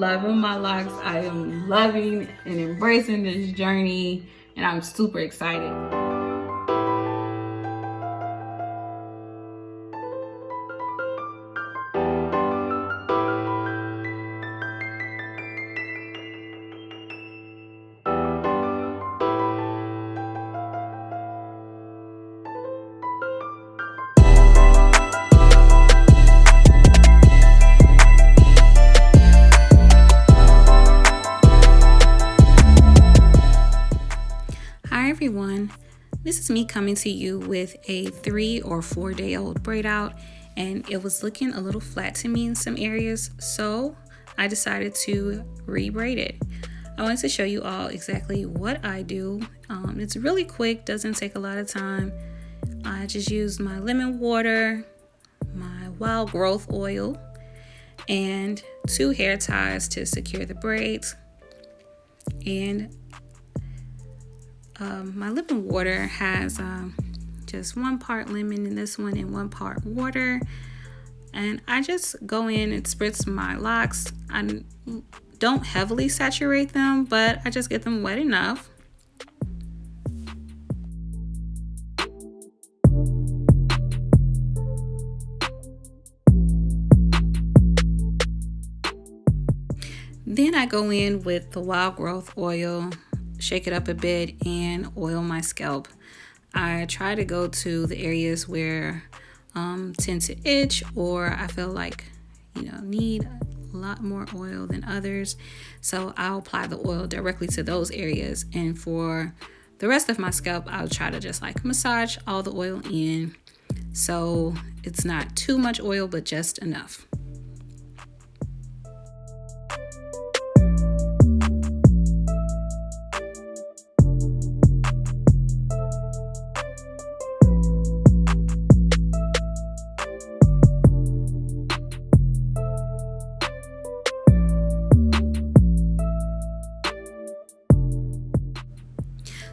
loving my locks. I am loving and embracing this journey, and I'm super excited. Hi everyone, this is me coming to you with a 3 or 4 day old braid out, and it was looking a little flat to me in some areas, so I decided to re-braid it. I wanted to show you all exactly what I do. It's really quick, doesn't take a lot of time. I just use my lemon water, my wild growth oil, and 2 hair ties to secure the braids. And my lemon water has just 1 part lemon in this one and 1 part water. And I just go in and spritz my locks. I don't heavily saturate them, but I just get them wet enough. Then I go in with the wild growth oil, shake it up a bit, and oil my scalp. I try to go to the areas where tend to itch, or I feel like need a lot more oil than others, so I'll apply the oil directly to those areas. And for the rest of my scalp, I'll try to just like massage all the oil in, so it's not too much oil but just enough.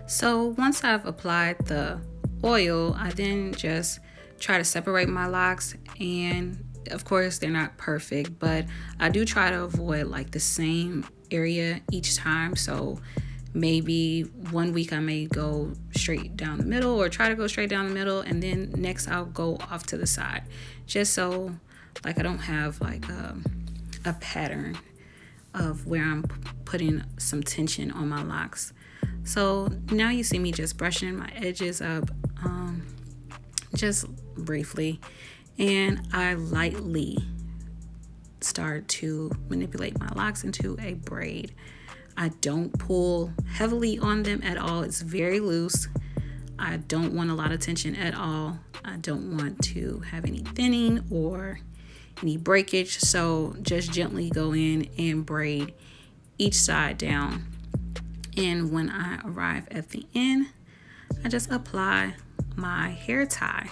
So once I've applied the oil, I then just try to separate my locks, and of course they're not perfect, but I do try to avoid like the same area each time. So maybe one week I may go straight down the middle, or try to go straight down the middle, and then next I'll go off to the side, just so like I don't have like a pattern of where I'm putting some tension on my locks. So now you see me just brushing my edges up, just briefly, and I lightly start to manipulate my locks into a braid. I don't pull heavily on them at all. It's very loose. I don't want a lot of tension at all. I don't want to have any thinning or any breakage, so just gently go in and braid each side down. And when I arrive at the end, I just apply my hair tie.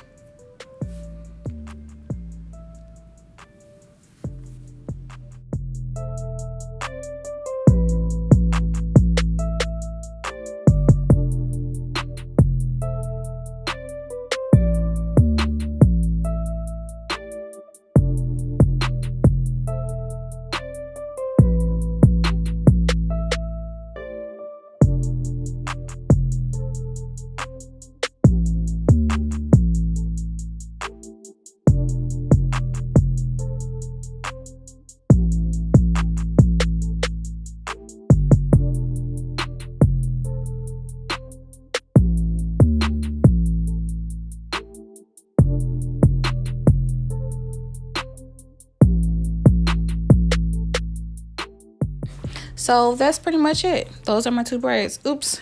So that's pretty much it. Those are my 2 braids. Oops,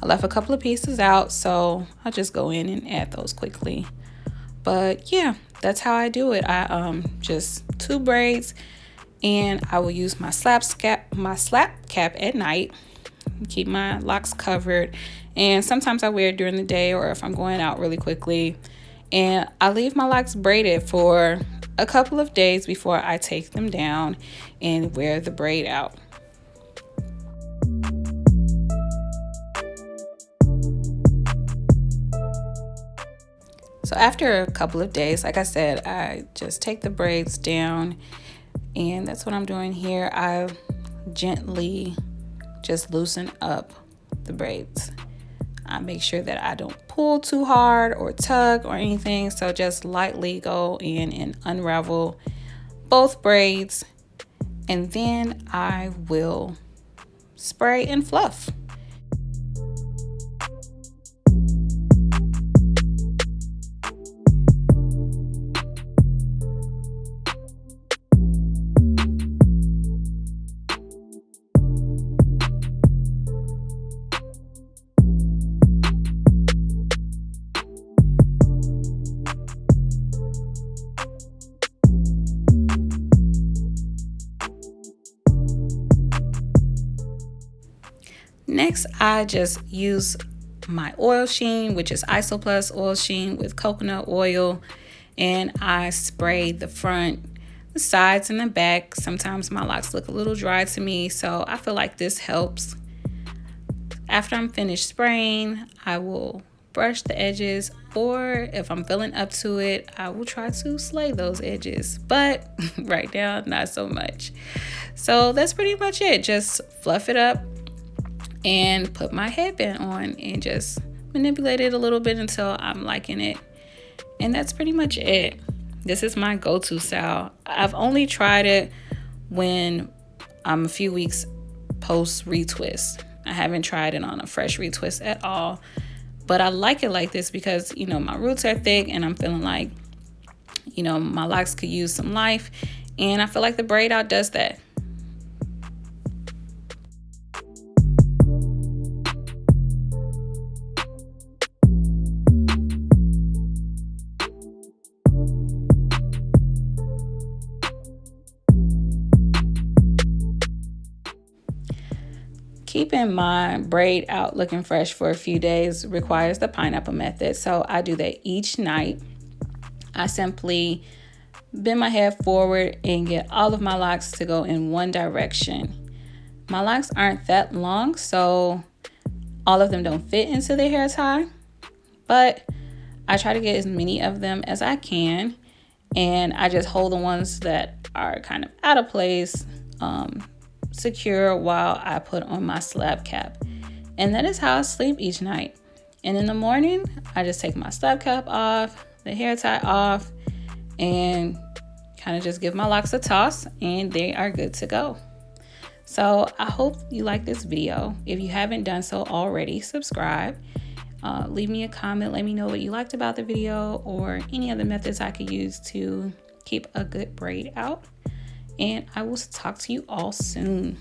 I left a couple of pieces out, so I'll just go in and add those quickly. But yeah, that's how I do it. I just 2 braids, and I will use my slap cap at night, keep my locks covered, and sometimes I wear it during the day or if I'm going out really quickly. And I leave my locks braided for a couple of days before I take them down and wear the braid out. So after a couple of days, like I said, I just take the braids down And that's what I'm doing here. I gently just loosen up the braids. I make sure that I don't pull too hard or tug or anything. So just lightly go in and unravel both braids. And then I will spray and fluff. Next, I just use my oil sheen, which is Isoplus oil sheen with coconut oil, and I spray the front, the sides, and the back. Sometimes my locks look a little dry to me, so I feel like this helps. After I'm finished spraying, I will brush the edges, or if I'm feeling up to it, I will try to slay those edges, but right now, not so much. So that's pretty much it. Just fluff it up and put my headband on and just manipulate it a little bit until I'm liking it. And that's pretty much it. This is my go-to style. I've only tried it when I'm a few weeks post retwist. I haven't tried it on a fresh retwist at all. But I like it like this because, you know, my roots are thick and I'm feeling like, you know, my locks could use some life. And I feel like the braid out does that. Keeping my braid out looking fresh for a few days requires the pineapple method. So I do that each night. I simply bend my head forward and get all of my locks to go in one direction. My locks aren't that long, so all of them don't fit into the hair tie, but I try to get as many of them as I can, and I just hold the ones that are kind of out of place secure while I put on my slab cap. And that is how I sleep each night. And in the morning, I just take my slab cap off, the hair tie off, and kind of just give my locks a toss, and they are good to go. So I hope you like this video. If you haven't done so already, subscribe. Leave me a comment. Let me know what you liked about the video or any other methods I could use to keep a good braid out. And I will talk to you all soon.